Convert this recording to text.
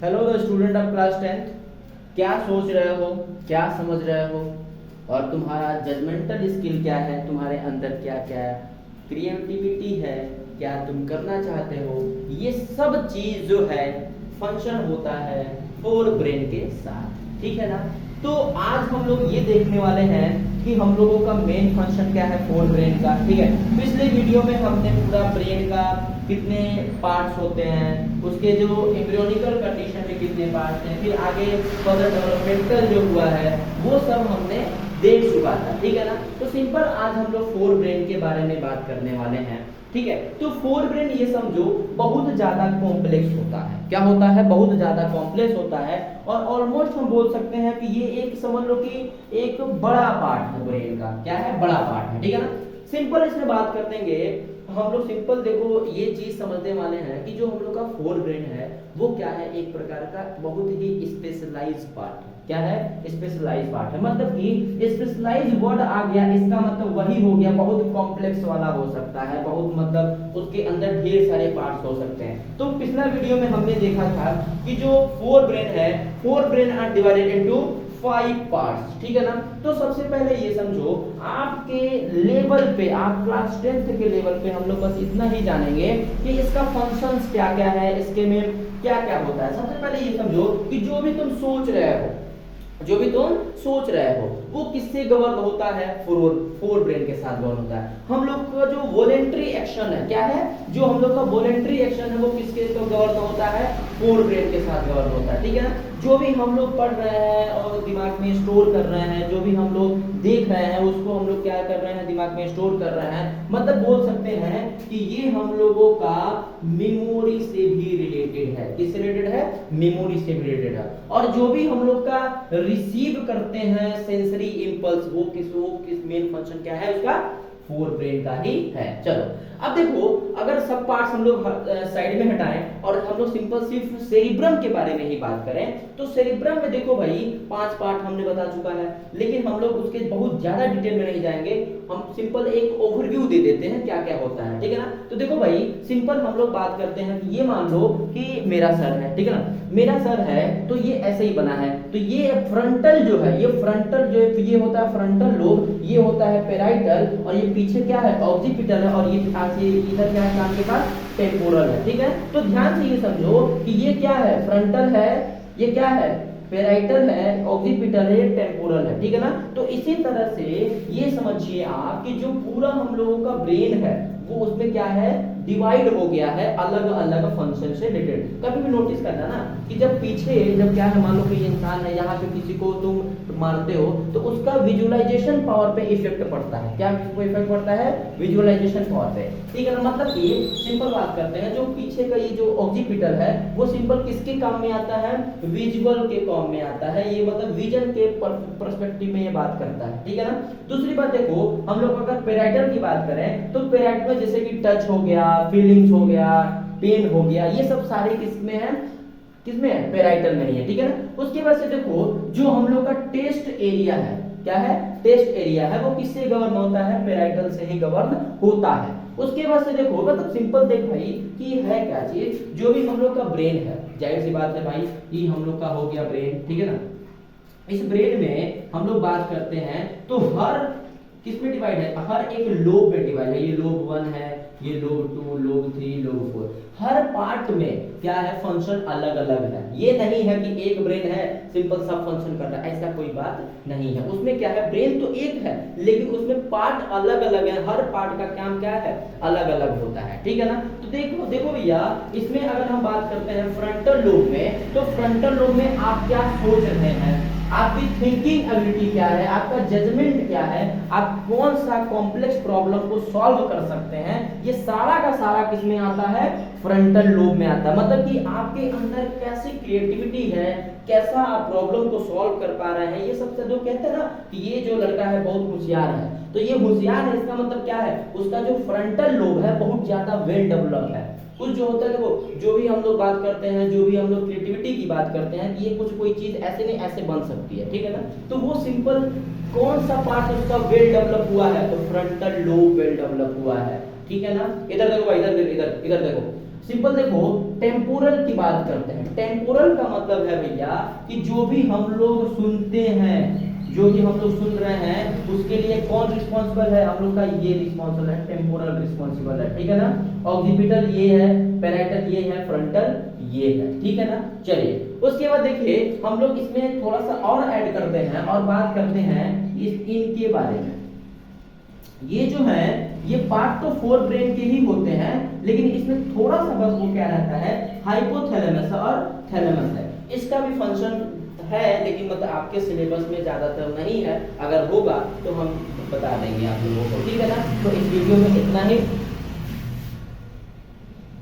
Hello the student of class 10th। क्या सोच रहे हो, क्या समझ रहे हो, और तुम्हारा जजमेंटल स्किल क्या है, तुम्हारे अंदर क्या क्या क्रिएटिविटी है, क्या तुम करना चाहते हो, ये सब चीज जो है फंक्शन होता है फोर ब्रेन के साथ। ठीक है ना। तो आज हम लोग ये देखने वाले हैं कि हम लोगों का मेन फंक्शन क्या है फोर ब्रेन का। ठीक है, पिछले वीडियो में हमने पूरा ब्रेन का कितने पार्ट्स होते हैं, उसके जो एम्ब्रियोनिकल कंडीशन में कितने पार्ट्स हैं, फिर आगे फर्दर डेवलपमेंटल जो हुआ है वो सब हमने देख चुका था। ठीक है ना। तो सिंपल आज हम लोग फोर ब्रेन के बारे में बात करने वाले हैं। ठीक है, तो फोर ब्रेन ये समझो बहुत ज्यादा कॉम्प्लेक्स होता है। क्या होता है? बहुत ज्यादा कॉम्प्लेक्स होता है, और ऑलमोस्ट हम बोल सकते हैं कि ये एक समझ लो कि एक बड़ा पार्ट है ब्रेन का। क्या है? बड़ा पार्ट है। ठीक है ना। सिंपल इसमें बात कर देंगे हम लोग। सिंपल देखो ये चीज समझने वाले हैं कि जो हम लोग का फोर ब्रेन है वो क्या है, एक प्रकार का बहुत ही स्पेशलाइज पार्ट है। क्या है? स्पेशलाइज पार्ट है। मतलब कि स्पेशलाइज वर्ड आ गया, इसका मतलब वही हो गया, बहुत कॉम्प्लेक्स वाला हो सकता है, बहुत मतलब उसके अंदर ढेर सारे पार्ट्स हो सकते हैं। तो पिछला वीडियो में हमने देखा था कि जो फोर ब्रेन है, forebrain are divided into 5 parts. ठीक है ना। तो सबसे पहले ये समझो, आपके लेवल पे, आप क्लास 10th के लेवल पे हम लोग बस इतना ही जानेंगे कि इसका फंक्शंस क्या क्या है, इसके में क्या क्या होता है। सबसे पहले ये समझो कि जो भी तुम सोच रहे हो, जो भी तुम सोच रहे हो वो किससे गवर्न होता है? फोर ब्रेन के साथ गवर्न होता है। हम लोग का जो वॉलेंट्री एक्शन है, क्या है? जो हम लोग का वॉलेंट्री एक्शन है वो किसके तो गवर्न होता है? फोर ब्रेन के साथ गवर्न होता है। ठीक है ना। जो भी हम लोग पढ़ रहे हैं और दिमाग में स्टोर कर रहे हैं, जो भी हम लोग देख रहे हैं उसको हम लोग क्या कर रहे हैं? दिमाग में स्टोर कर रहे हैं। मतलब बोल सकते हैं कि ये हम लोगों का मेमोरी से भी रिलेटेड है। किससे रिलेटेड है? मेमोरी से भी रिलेटेड है। और जो भी हम लोग का रिसीव करते हैं सेंसरी इंपल्स, वो किस मेन फंक्शन क्या है उसका? फोर ब्रेन का ही है। चलो अब देखो, अगर सब पार्ट्स हम लोग साइड में हटाएं और हम लोग सिंपल सिर्फ सेरिब्रम के बारे में ही बात करें, तो सेरिब्रम में देखो भाई 5 पार्ट हमने बता चुका है, लेकिन हम लोग उसके बहुत ज्यादा डिटेल में नहीं जाएंगे। हम सिंपल एक ओवरव्यू दे देते हैं क्या क्या होता है। ठीक है ना। तो देखो भाई सिंपल हम लोग बात करते हैं कि ये मान लो कि मेरा सर है। ठीक है ना। मेरा सर है तो ये ऐसे ही बना है। तो ये फ्रंटल जो है, ये फ्रंटल जो है, ये होता है फ्रंटल लोब, ये होता है पेराइटल, और ये पीछे क्या है? ऑक्सीपिटल है, और ये इधर क्या है आपके पास? टेम्पोरल है। ठीक है। तो ध्यान से ये समझो कि ये क्या है? फ्रंटल है, ये क्या है? पेराइटल है, ऑक्सीपिटल है, टेम्पोरल है। ठीक है ना। तो इसी तरह से ये समझिए आप कि जो पूरा हम लोगों का ब्रेन है वो उसमें क्या है? डिवाइड हो गया है अलग अलग फंक्शन से रिलेटेड। कभी भी नोटिस करना ना कि जब पीछे जब क्या है, मान लो कोई इंसान है, यहाँ पे किसी को तुम मारते हो तो उसका विजुअलाइजेशन पावर पे इफेक्ट पड़ता है। क्या इफेक्ट पड़ता है? विजुअलाइजेशन पावर पे। ठीक है ना। मतलब कि सिंपल बात करते हैं, जो पीछे का ये जो ऑक्सीपिटल है वो सिंपल किसके काम में आता है? विजुअल के काम में आता है। ये मतलब विजन के पर्सपेक्टिव में ये बात करता है। ठीक है ना। दूसरी बात देखो, हम लोग अगर पेराइटल की बात करें तो पेराइटल में जैसे कि टच हो गया, फीलिंग्स हो गया, पेन हो गया, ये सब सारे किसमें है? किसमें है? पेराइटल में ही है। ठीक है ना। उसके बाद से देखो जो हम लोग का टेस्ट एरिया है, क्या है? टेस्ट एरिया है, वो किससे गवर्न होता है? पेराइटल से ही गवर्न होता है। उसके बाद से देखो, मतलब सिंपल देख भाई कि है क्या चीज, जो भी हम लोग का ब्रेन है, जाहिर सी बात है भाई, ये हम लोग का हो गया ब्रेन। ठीक है ना। इस ब्रेन में हम लोग बात करते हैं तो हर किस में डिवाइड है? हर एक लोब में डिवाइड है। ये लोब 1 है, ये लोब 2, लोब 3, लोब 4। हर पार्ट में क्या है? फंक्शन अलग अलग है। ये नहीं है कि एक ब्रेन है सिंपल सब फंक्शन कर रहा है, ऐसा कोई बात नहीं है। उसमें क्या है? ब्रेन तो एक है लेकिन उसमें पार्ट अलग अलग है। हर पार्ट का काम क्या है? अलग अलग होता है। ठीक है ना। तो देखो देखो भैया, इसमें अगर हम बात करते हैं फ्रंटल लोब में, तो फ्रंटल लोब में आप क्या सोच रहे हैं, आपकी थिंकिंग एबिलिटी क्या है, आपका जजमेंट क्या है, आप कौन सा कॉम्प्लेक्स प्रॉब्लम को सॉल्व कर सकते हैं, ये सारा का सारा किसमें आता है? फ्रंटल लोब में आता है। मतलब कि आपके अंदर कैसी क्रिएटिविटी है, कैसा आप प्रॉब्लम को सॉल्व कर पा रहे हैं, ये सब जो कहते हैं ना कि ये जो लड़का है बहुत होशियार है, तो ये होशियार है इसका मतलब क्या है? उसका जो फ्रंटल लोब है बहुत ज्यादा वेल डेवलप है। कुछ जो होता है वो जो भी हम लोग बात करते हैं, जो भी हम लोग क्रिएटिविटी की बात करते हैं कि ये कुछ कोई चीज ऐसे नहीं ऐसे बन सकती है। ठीक है ना। तो वो सिंपल कौन सा पार्ट उसका वेल डेवलप हुआ है? तो फ्रंटल लोब वेल डेवलप हुआ है। ठीक है ना। इधर देखो भाई, इधर इधर इधर देखो, सिंपल देखो, टेम्पोरल की बात करते हैं। टेम्पोरल का मतलब है भैया कि जो भी हम लोग सुनते हैं, जो भी हम लोग सुन रहे हैं, उसके लिए कौन रिस्पॉन्सिबल है? हम लोग का ये रिस्पॉन्सिबल है, टेम्पोरल रिस्पॉन्सिबल है, ठीक है ना। ऑक्सीपिटल ये है, पैराइटल ये है, फ्रंटल ये है, ठीक है ना। चलिए उसके बाद देखिए हम लोग इसमें थोड़ा सा और ऐड करते हैं और बात करते हैं इनके बारे में। ये जो है ये पार्ट तो फोर ब्रेन के ही होते हैं, लेकिन इसमें थोड़ा सा बस वो क्या रहता है, हाइपोथैलेमस और थैलेमस है। इसका भी फंक्शन है, लेकिन मतलब आपके सिलेबस में ज्यादातर नहीं है, अगर होगा तो हम बता देंगे आप लोगों को, ठीक है ना। तो इस वीडियो में इतना ही।